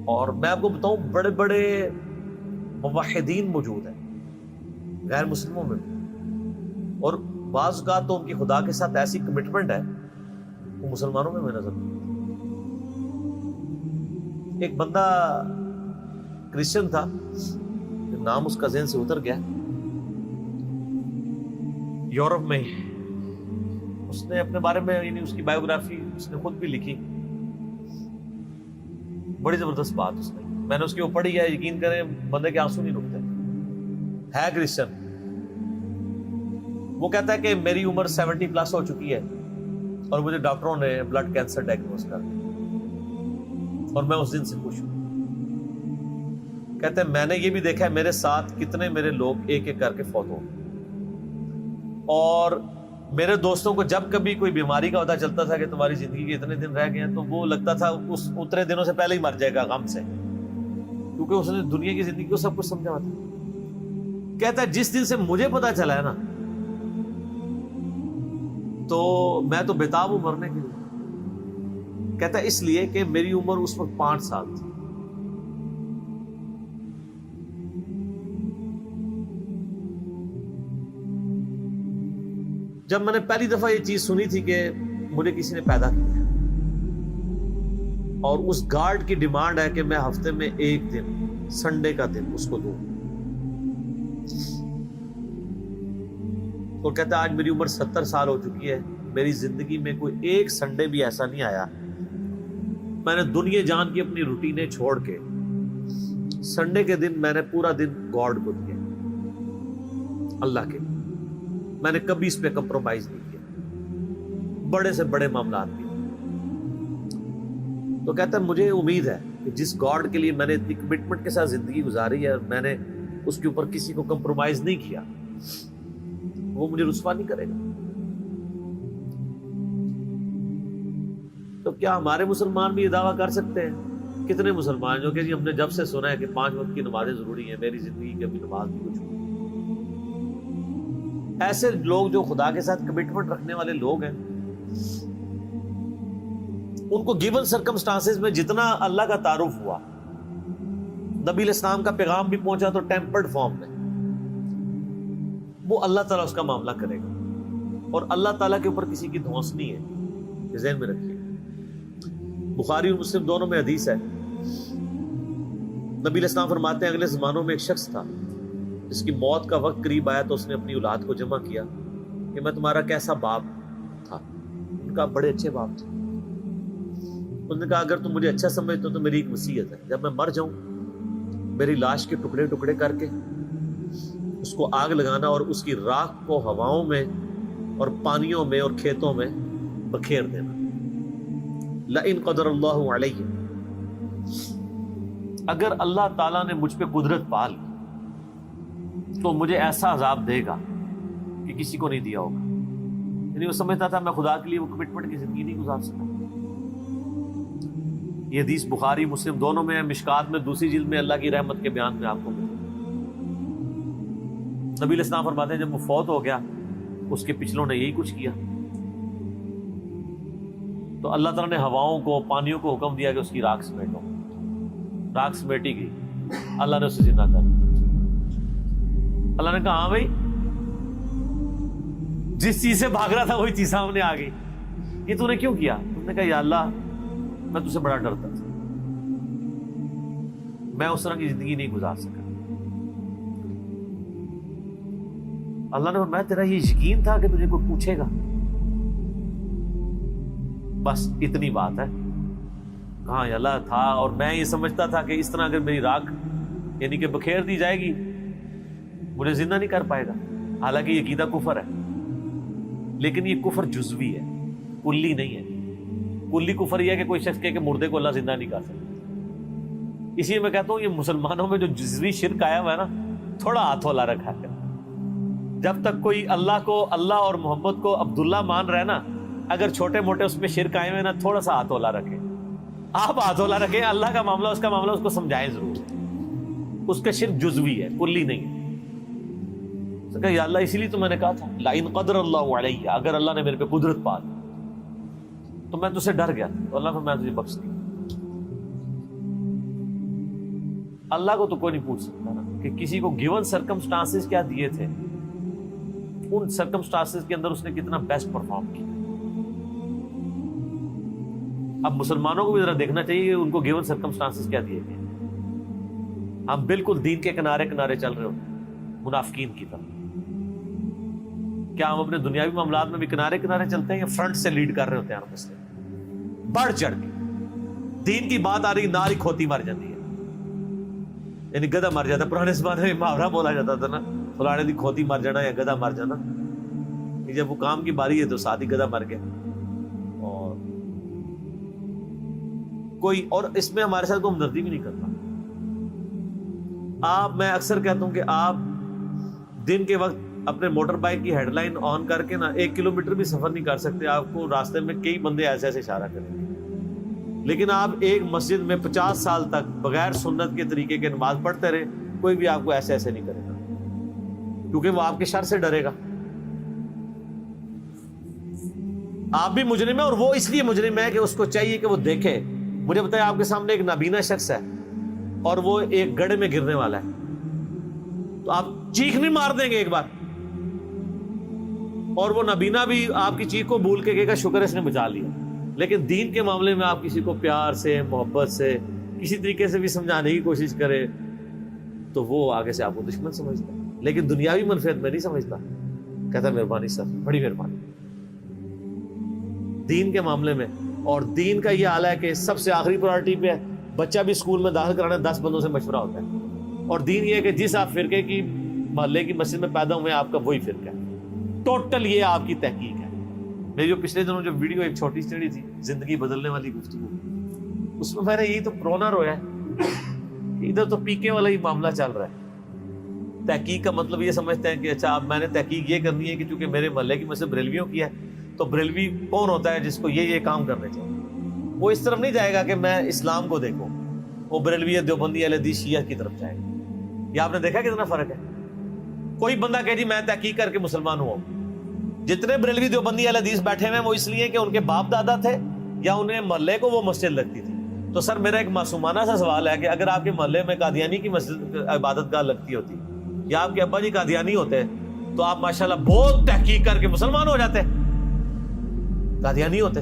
اور میں آپ کو بتاؤں بڑے بڑے موحدین موجود ہیں غیر مسلموں میں، اور بعض اوقات تو ان کی خدا کے ساتھ ایسی کمٹمنٹ ہے وہ مسلمانوں میں نظر نہیں۔ ایک بندہ کرسچن تھا، نام اس کا ذہن سے اتر گیا، یورپ میں ہی، اس نے اپنے بارے میں یعنی اس کی بایوگرافی اس نے خود بھی لکھی، بڑی زبردست بات اس نے، میں نے اس کے اوپر پڑھی ہے، یقین کریں بندے کے آنسو نہیں رکتے، ہے کرسچن۔ وہ کہتا ہے کہ میری عمر 70+ ہو چکی ہے اور مجھے ڈاکٹروں نے بلڈ کینسر ڈائگنوز کر دیا اور میں اس دن سے خوش ہوں۔ کہتے ہیں میں نے یہ بھی دیکھا ہے میرے ساتھ کتنے میرے لوگ ایک ایک کر کے فوت ہو گئے، اور میرے دوستوں کو جب کبھی کوئی بیماری کا پتہ چلتا تھا کہ تمہاری زندگی کے اتنے دن رہ گئے ہیں، تو وہ لگتا تھا اس اتنے دنوں سے پہلے ہی مر جائے گا غم سے، کیونکہ اس نے دنیا کی زندگی کو سب کچھ سمجھا تھا۔ کہتا ہے جس دن سے مجھے پتہ چلا ہے نا، تو میں تو بےتاب ہوں مرنے کے لیے۔ کہتا ہے اس لیے کہ میری عمر اس وقت 5 سال تھی۔ جب میں نے پہلی دفعہ یہ چیز سنی تھی کہ مجھے کسی نے پیدا کیا اور اس گارڈ کی ڈیمانڈ ہے کہ میں ہفتے میں ایک دن سنڈے کا دن اس کو دوں، اور کہتا ہے آج میری عمر 70 سال ہو چکی ہے، میری زندگی میں کوئی ایک سنڈے بھی ایسا نہیں آیا میں نے دنیا جان کی اپنی روٹینیں چھوڑ کے سنڈے کے دن میں نے پورا دن گاڈ کو دیا، اللہ کے، میں نے کبھی اس پہ کمپرومائز نہیں کیا، بڑے سے بڑے معاملات بھی۔ تو کہتا ہے مجھے امید ہے کہ جس گاڈ کے لیے میں نے اتنی کمٹمنٹ کے ساتھ زندگی گزاری ہے اور میں نے اس کے اوپر کسی کو کمپرومائز نہیں کیا، وہ مجھے رسوا نہیں کرے گا۔ تو کیا ہمارے مسلمان بھی یہ دعویٰ کر سکتے ہیں؟ کتنے مسلمان جو کہ جی ہم نے جب سے سنا ہے کہ 5 وقت کی نمازیں ضروری ہیں، میری زندگی کی ابھی نماز بھی کچھ ہوئی۔ ایسے لوگ جو خدا کے ساتھ کمٹمنٹ رکھنے والے لوگ ہیں، ان کو گیون سرکمسٹانسز میں جتنا اللہ کا تعارف ہوا، نبی علیہ السلام کا پیغام بھی پہنچا تو ٹیمپرڈ فارم میں، وہ اللہ تعالیٰ اس کا معاملہ کرے گا، اور اللہ تعالیٰ کے اوپر کسی کی دھونس نہیں ہے، یہ ذہن میں رکھیے۔ بخاری اور مسلم دونوں میں حدیث ہے، نبی علیہ السلام فرماتے ہیں اگلے زمانوں میں ایک شخص تھا جس کی موت کا وقت قریب آیا تو اس نے اپنی اولاد کو جمع کیا کہ میں تمہارا کیسا باپ تھا؟ ان کا بڑے اچھے باپ تھے۔ انہوں نے کہا اگر تم مجھے اچھا سمجھتے ہو تو میری ایک وصیت ہے، جب میں مر جاؤں میری لاش کے ٹکڑے ٹکڑے کر کے اس کو آگ لگانا اور اس کی راکھ کو ہواؤں میں اور پانیوں میں اور کھیتوں میں بکھیر دینا۔ لئن قدر اللہ علیہ، اگر اللہ تعالیٰ نے مجھ پہ قدرت پال تو مجھے ایسا عذاب دے گا کہ کسی کو نہیں دیا ہوگا۔ یعنی وہ سمجھتا تھا میں خدا کے لیے وہ کمٹمنٹ کی زندگی نہیں گزار سکا۔ یہ حدیث بخاری مسلم دونوں میں ہے، مشکات میں دوسری جلد میں اللہ کی رحمت کے بیان میں آپ کو ملے۔ نبی علیہ السلام فرماتے ہیں جب وہ فوت ہو گیا اس کے پچھلوں نے یہی کچھ کیا، تو اللہ تعالیٰ نے ہواؤں کو پانیوں کو حکم دیا کہ اس کی راکھ سمیٹو، راکھ سمیٹی گئی، اللہ نے اسے زندہ کر دیا۔ اللہ نے کہا ہاں بھائی، جس چیز سے بھاگ رہا تھا وہی چیز سامنے آ گئی، یہ تو نے کیوں کیا؟ اس نے کہا یا اللہ میں تجھ سے بڑا ڈرتا تھا، میں اس طرح کی زندگی نہیں گزار سکا۔ اللہ نے فرمایا تیرا یہ یقین تھا کہ تجھے کوئی پوچھے گا؟ بس اتنی بات ہے۔ کہاں یا اللہ تھا، اور میں یہ سمجھتا تھا کہ اس طرح اگر میری راکھ یعنی کہ بکھیر دی جائے گی مجھے زندہ نہیں کر پائے گا، حالانکہ یہ عقیدہ کفر ہے، لیکن یہ کفر جزوی ہے، کلی نہیں ہے۔ کلی کفر یہ ہے کہ کوئی شخص کہے کہ مردے کو اللہ زندہ نہیں کر سکتا۔ اسی لیے میں کہتا ہوں یہ مسلمانوں میں جو جزوی شرک آیا ہوا ہے نا، تھوڑا ہاتھ ہلا رکھا ہے۔ جب تک کوئی اللہ کو، اللہ اور محمد کو عبداللہ مان رہے نا، اگر چھوٹے موٹے اس میں شرک آئے ہوئے نا، تھوڑا سا ہاتھ ہلا رکھے، آپ ہاتھ ہلا رکھیں، اللہ کا معاملہ اس کا معاملہ، اس کو سمجھائیں ضرور، اس کا شرک جزوی ہے، کلی نہیں ہے۔ کہ یا اللہ اسی لیے تو میں نے کہا تھا لئن قدر اللہ علیہ، اگر اللہ نے میرے پہ قدرت پال تو میں تجھ سے ڈر گیا، تو اللہ نے میں تجھے بخش دی۔ اللہ کو تو کوئی نہیں پوچھ سکتا نا کہ کسی کو گیون سرکمسٹانسز کیا دیے تھے، ان سرکمسٹانسز کے اندر اس نے کتنا بیسٹ پرفارم کیا۔ اب مسلمانوں کو بھی ذرا دیکھنا چاہیے کہ ان کو گیون سرکمسٹانسز کیا دیے گئے۔ ہم بالکل دین کے کنارے کنارے چل رہے ہوتے ہیں منافقین کی طرح۔ کیا ہم اپنے دنیاوی معاملات میں بھی کنارے کنارے چلتے ہیں یا فرنٹ سے لیڈ کر رہے ہوتے ہیں ہم مسلم؟ بڑھ چڑھ کے دین کی بات آ رہی، ناری کھوتی مر جاتی ہے، یعنی گدھا مر جاتا ہے۔ پرانے زمانے میں محاورہ بولا جاتا تھا نا، فلانے دی کھوتی مر جانا یا گدھا مر جانا، کہ جب وہ کام کی باری ہے تو ساتھ ہی گدھا مر گیا۔ اور کوئی اور اس میں ہمارے ساتھ کوئی ہمدردی بھی نہیں کرتا۔ میں اکثر کہتا ہوں کہ آپ دن کے وقت اپنے موٹر بائک کی ہیڈ لائن آن کر کے نا 1 کلومیٹر بھی سفر نہیں کر سکتے، آپ کو راستے میں کئی بندے ایسے ایسے اشارہ کریں گے، لیکن آپ ایک مسجد میں 50 سال تک بغیر سنت کے طریقے کے نماز پڑھتے رہے، کوئی بھی آپ کو ایسے ایسے نہیں کرے گا، کیونکہ وہ آپ کے شر سے ڈرے گا۔ آپ بھی مجرم ہے، اور وہ اس لیے مجرم ہے کہ اس کو چاہیے کہ وہ دیکھے۔ مجھے بتائیں، آپ کے سامنے ایک نابینا شخص ہے اور وہ ایک گڑھے میں گرنے والا ہے، تو آپ چیخ نہیں مار دیں گے ایک بار؟ اور وہ نابینا بھی آپ کی چیخ کو بھول کے کہے گا شکر ہے اس نے بچا لیا۔ لیکن دین کے معاملے میں آپ کسی کو پیار سے، محبت سے، کسی طریقے سے بھی سمجھانے کی کوشش کرے تو وہ آگے سے آپ کو دشمن سمجھتا ہے، لیکن دنیاوی منفعت میں نہیں سمجھتا، کہتا ہے مہربانی سر، بڑی مہربانی۔ دین کے معاملے میں، اور دین کا یہ حال ہے کہ سب سے آخری پرائرٹی پہ ہے۔ بچہ بھی اسکول میں داخل کرانا 10 بندوں سے مشورہ ہوتا ہے، اور دین یہ ہے کہ جس آپ فرقے کی محلے کی مسجد میں پیدا ہوئے ہیں آپ کا وہی فرقہ ہے، ٹوٹل یہ آپ کی تحقیق ہے۔ میری جو پچھلے دنوں جو ویڈیو ایک چھوٹی چڑی تھی، زندگی بدلنے والی گفتگو، اس میں نے یہی تو پرونا رویا ہے کہ ادھر تو پیکے والا ہی معاملہ چل رہا ہے۔ تحقیق کا مطلب یہ سمجھتے ہیں کہ اچھا اب میں نے تحقیق یہ کرنی ہے کہ چونکہ میرے محلے کی مسجد بریلویوں کی ہے تو بریلوی کون ہوتا ہے جس کو یہ کام کرنے چاہیے۔ وہ اس طرف نہیں جائے گا کہ میں اسلام کو دیکھوں، وہ بریلوی دیوبندی اہل حدیث شیعہ کی طرف جائے گا۔ یہ آپ نے دیکھا کتنا فرق ہے؟ کوئی بندہ کہ جی میں تحقیق کر کے مسلمان ہوں، جتنے بریلوی دیوبندی اہل حدیث بیٹھے ہوئے ہیں وہ اس لیے کہ ان کے باپ دادا تھے یا انہیں محلے کو وہ مسجد لگتی تھی۔ تو سر میرا ایک معصومانہ سا سوال ہے کہ اگر آپ کے محلے میں قادیانی کی مسجد عبادت گاہ لگتی ہوتی یا آپ کے ابا جی قادیانی ہوتے تو آپ ماشاءاللہ بہت تحقیق کر کے مسلمان ہو جاتے، قادیانی ہوتے۔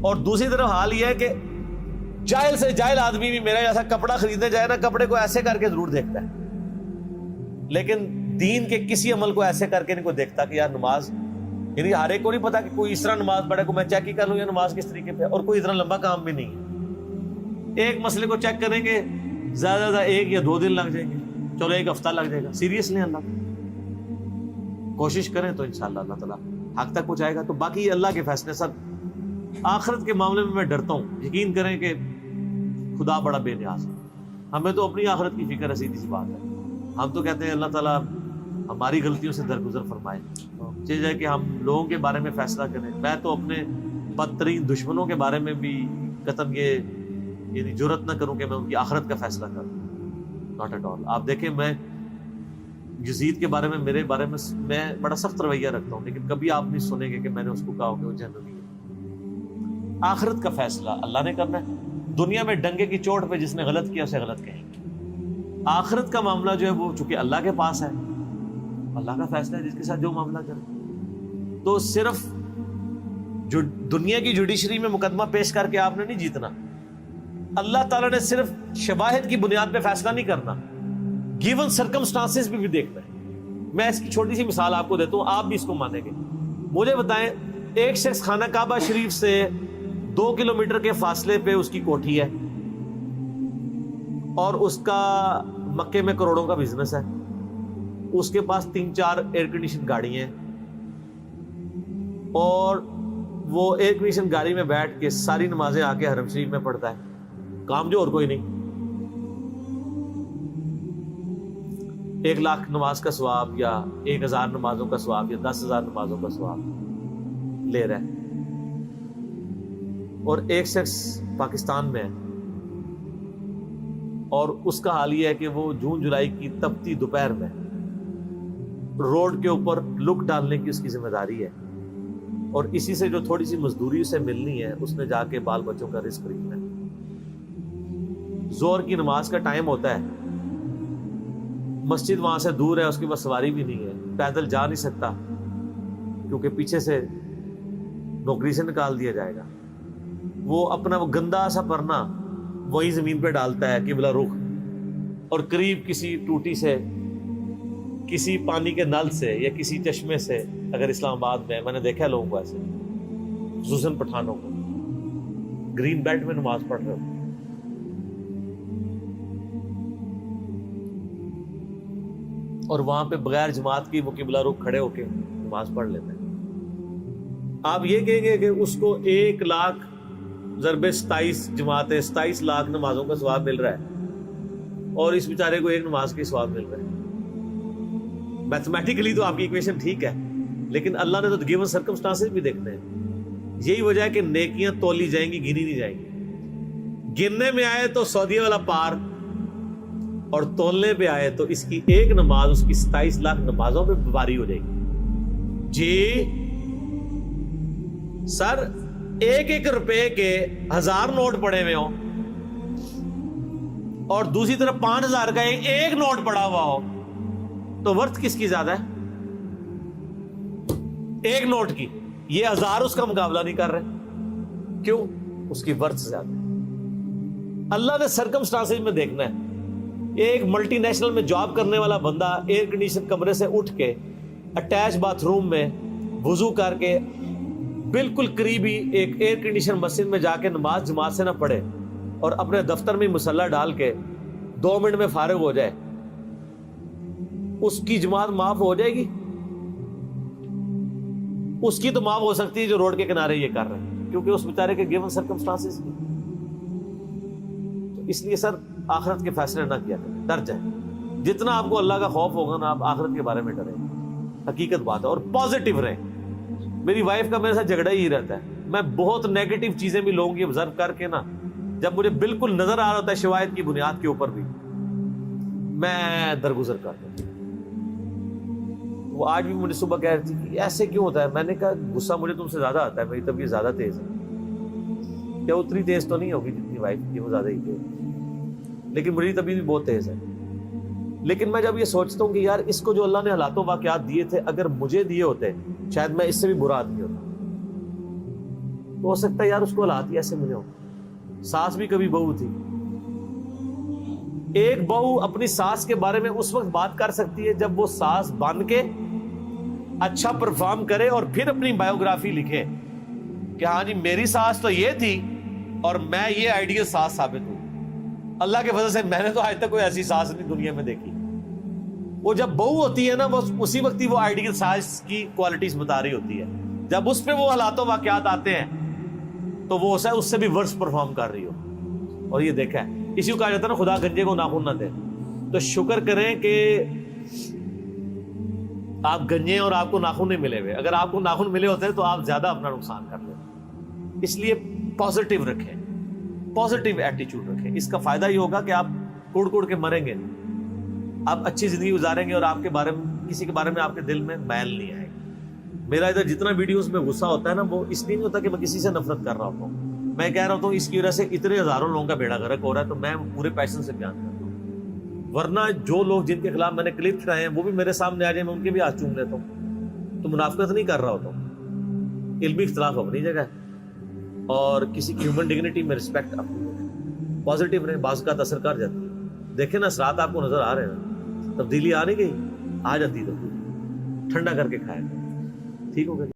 اور دوسری طرف حال یہ ہے کہ جاہل سے جاہل آدمی بھی میرا جیسا کپڑا خریدنے جائے نا، کپڑے کو ایسے کر کے ضرور دیکھتا ہے، لیکن دین کے کسی عمل کو ایسے کر کے نہیں کوئی دیکھتا کہ یار نماز، یعنی ہر ایک کو نہیں پتا کہ کوئی اس طرح نماز پڑھے کو میں چیک ہی کر لوں یا نماز کس طریقے پہ، اور کوئی اتنا لمبا کام بھی نہیں ہے۔ ایک مسئلے کو چیک کریں گے زیادہ سے زیادہ 1 یا 2 دن لگ جائیں گے، چلو 1 ہفتہ لگ جائے گا، سیریس لیں اللہ کوشش کریں تو انشاءاللہ اللہ تعالیٰ حق تک پہنچائے گا۔ تو باقی اللہ کے فیصلے۔ سر آخرت کے معاملے میں ڈرتا ہوں، یقین کریں کہ خدا بڑا بے نیاز ہے، ہمیں تو اپنی آخرت کی فکر ہے، سیدھی سی بات ہے۔ ہم تو کہتے ہیں اللہ تعالیٰ ہماری غلطیوں سے درگزر فرمائے، چاہیے کہ ہم لوگوں کے بارے میں فیصلہ کریں۔ میں تو اپنے بدترین دشمنوں کے بارے میں بھی قطعاً یہ یعنی جرأت نہ کروں کہ میں ان کی آخرت کا فیصلہ کروں، ناٹ ایٹ آل۔ آپ دیکھیں میں یزید کے بارے میں، میرے بارے میں میں بڑا سخت رویہ رکھتا ہوں، لیکن کبھی آپ نہیں سنیں گے کہ میں نے اس کو کہا کہ وہ جہنمی ہے۔ آخرت کا فیصلہ اللہ نے کرنا ہے۔ دنیا میں ڈنگے کی چوٹ پہ جس نے غلط کیا اسے غلط کہیں گے، آخرت کا معاملہ جو ہے وہ چونکہ اللہ کے پاس ہے، اللہ کا فیصلہ ہے جس کے ساتھ جو معاملہ کرے۔ تو صرف جو دنیا کی جوڈیشری میں مقدمہ پیش کر کے آپ نے نہیں جیتنا، اللہ تعالیٰ نے صرف شواہد کی بنیاد پہ فیصلہ نہیں کرنا، گیون سرکمسٹانسز بھی دیکھنا ہے۔ میں اس کی چھوٹی سی مثال آپ کو دیتا ہوں، آپ بھی اس کو مانیں گے۔ مجھے بتائیں، ایک شخص خانہ کعبہ شریف سے 2 کلومیٹر کے فاصلے پہ اس کی کوٹھی ہے اور اس کا مکے میں کروڑوں کا بزنس ہے، اس کے پاس 3-4 ایئر کنڈیشن گاڑی ہیں، اور وہ ایئر کنڈیشن گاڑی میں بیٹھ کے ساری نمازیں آ کے حرم شریف میں پڑھتا ہے، کام جو اور کوئی نہیں۔ 1 لاکھ نماز کا ثواب یا 1000 نمازوں کا ثواب یا 10,000 نمازوں کا ثواب لے رہا ہے۔ اور ایک شخص پاکستان میں ہے اور اس کا حال یہ ہے کہ وہ جون جولائی کی تپتی دوپہر میں روڈ کے اوپر لک ڈالنے کی اس کی ذمہ داری ہے، اور اسی سے جو تھوڑی سی مزدوری اسے ملنی ہے اس نے جا کے بال بچوں کا رزق خریدنا ہے۔ ظہر کی نماز کا ٹائم ہوتا ہے مسجد وہاں سے دور ہے, اس کے پاس سواری بھی نہیں ہے, پیدل جا نہیں سکتا کیونکہ پیچھے سے نوکری سے نکال دیا جائے گا. وہ اپنا وہ گندا سا پرنا وہی زمین پہ ڈالتا ہے قبلہ رخ, اور قریب کسی ٹوٹی سے, کسی پانی کے نل سے یا کسی چشمے سے, اگر اسلام آباد میں نے دیکھا لوگوں کو ایسے, خصوصاً پٹھانوں کو, گرین بیلٹ میں نماز پڑھ رہے ہو. اور وہاں پہ بغیر جماعت کی وہ قبلہ رخ کھڑے ہو کے نماز پڑھ لیتے ہیں. آپ یہ کہیں گے کہ اس کو 1 لاکھ ضرب 27 جماعتیں 27 لاکھ نمازوں کا ثواب مل رہا ہے, اور اس بیچارے کو 1 نماز کی ثواب مل رہا ہے. میتھمیٹیکلی تو آپ کی ایکویشن ٹھیک ہے, لیکن اللہ نے تو گیون سرکمسٹانسز بھی دیکھنے ہیں. یہی وجہ ہے کہ نیکیاں تولی جائیں گی, گنی نہیں جائیں گی. گننے میں آئے تو سعودیہ والا پار, اور تولنے پہ آئے تو اس کی 1 نماز اس کی 27 لاکھ نمازوں پہ باری ہو جائے گی. جی سر, 1 روپے کے 1000 نوٹ پڑے ہوئے ہوں اور دوسری طرف 5000 کا ایک نوٹ پڑا ہوا ہو, تو ورتھ کس کی زیادہ ہے؟ 1 نوٹ کی. یہ 1000 اس کا مقابلہ نہیں کر رہے. کیوں؟ اس کی ورتھ زیادہ ہے. اللہ نے سرکمسٹانسز میں دیکھنا ہے. ایک ملٹی نیشنل میں جاب کرنے والا بندہ ایئر کنڈیشن کمرے سے اٹھ کے اٹیچ باتھ روم میں وضو کر کے بالکل قریبی ایک ایئر کنڈیشن مسجد میں جا کے نماز جماعت سے نہ پڑھے اور اپنے دفتر میں مصلی ڈال کے 2 منٹ میں فارغ ہو جائے, اس کی جماعت معاف ہو جائے گی؟ اس کی تو معاف ہو سکتی ہے جو روڈ کے کنارے یہ کر رہے ہیں, کیونکہ اس بیچارے کے گیون سرکمسٹانسز. تو اس لیے سر آخرت کے فیصلے نہ کیا کریں, ڈر جائیں. جتنا آپ کو اللہ کا خوف ہوگا نا, آپ آخرت کے بارے میں ڈریں. حقیقت بات ہے. اور پازیٹیو رہیں. میری وائف کا میرے ساتھ جھگڑا ہی رہتا ہے. میں بہت نیگیٹو چیزیں بھی لوگوں کی آبزرو کر کے نا, جب مجھے بالکل نظر آ رہا ہوتا ہے شواہد کی بنیاد کے اوپر بھی, میں درگزر کرتا ہوں. وہ آج بھی مجھے صبح کہہ رہی تھی کہ ایسے کیوں ہوتا ہے. میں نے کہا غصہ مجھے تم سے زیادہ آتا ہے, میری طبیعت زیادہ تیز ہے. کیا اتنی تیز تو نہیں ہوگی جتنی وائف کی, وہ زیادہ ہی تیز, لیکن میری طبیعت بھی بہت تیز ہے. لیکن میں جب یہ سوچتا ہوں کہ یار اس کو جو اللہ نے حالات و واقعات دیے تھے, اگر مجھے دیے ہوتے شاید میں اس سے بھی برا آدمی ہوتا. تو ہو سکتا ہے یار اس کو حالات ہی ایسے ملے ہوں. ساس بھی کبھی بہو تھی. ایک بہو اپنی ساس کے بارے میں اس وقت بات کر سکتی ہے جب وہ ساس بن کے اچھا پرفارم کرے اور پھر اپنی بایوگرافی لکھے کہ ہاں جی میری ساس تو یہ تھی اور میں یہ آئیڈیل ساس ثابت ہوں. اللہ کے فضل سے میں نے تو آج تک کوئی ایسی ساس نہیں دنیا میں دیکھی. وہ جب بہو ہوتی ہے نا, وہ اسی وقت ہی وہ آئیڈیل ساس کی کوالٹیز بتا رہی ہوتی ہے. جب اس پہ وہ حالات و واقعات آتے ہیں تو وہ اس سے بھی ورس پرفارم کر رہی ہو. اور یہ دیکھا ہے, اسی کو کہا جاتا ہے نا خدا گنجے کو ناخن نہ دے. تو شکر کریں کہ آپ گنجے اور آپ کو ناخن نہیں ملے ہوئے. اگر آپ کو ناخن ملے ہوتے تو آپ زیادہ اپنا نقصان کر لیتے. اس لیے پازیٹیو رکھیں, پازیٹیو ایٹیچیوڈ رکھیں. اس کا فائدہ یہ ہوگا کہ آپ کوڑ کوڑ کے مریں گے, آپ اچھی زندگی گزاریں گے, اور آپ کے بارے میں کسی کے بارے میں آپ کے دل میں میل نہیں آئے گا. میرا ادھر جتنا ویڈیوز میں غصہ ہوتا ہے نا, وہ اس لیے نہیں ہوتا کہ میں کسی سے نفرت کر رہا ہوتا ہوں. میں کہہ رہا ہوں اس کی وجہ سے اتنے ہزاروں لوگوں کا بیڑا غرق ہو رہا ہے, تو میں پورے پیشن سے بیان کرتا ہوں. ورنہ جو لوگ جن کے خلاف میں نے کلپ چڑھائے ہیں وہ بھی میرے سامنے آ جائیں, میں ان کے بھی ہاتھ چوم لیتا ہوں. تو منافقت نہیں کر رہا ہوتا ہوں. علمی اختلاف اپنی جگہ, اور کسی کی ہیومن ڈگنیٹی میں رسپیکٹ اپنی جگہ. پازیٹیو رہیں, بعض کا اثر کر جاتی ہے. دیکھیں نا اثرات آپ کو نظر آ رہے ہیں, تبدیلی آ نہیں گئی, آ جاتی تبدیلی. ٹھنڈا کر کے کھایا, ٹھیک ہو گیا.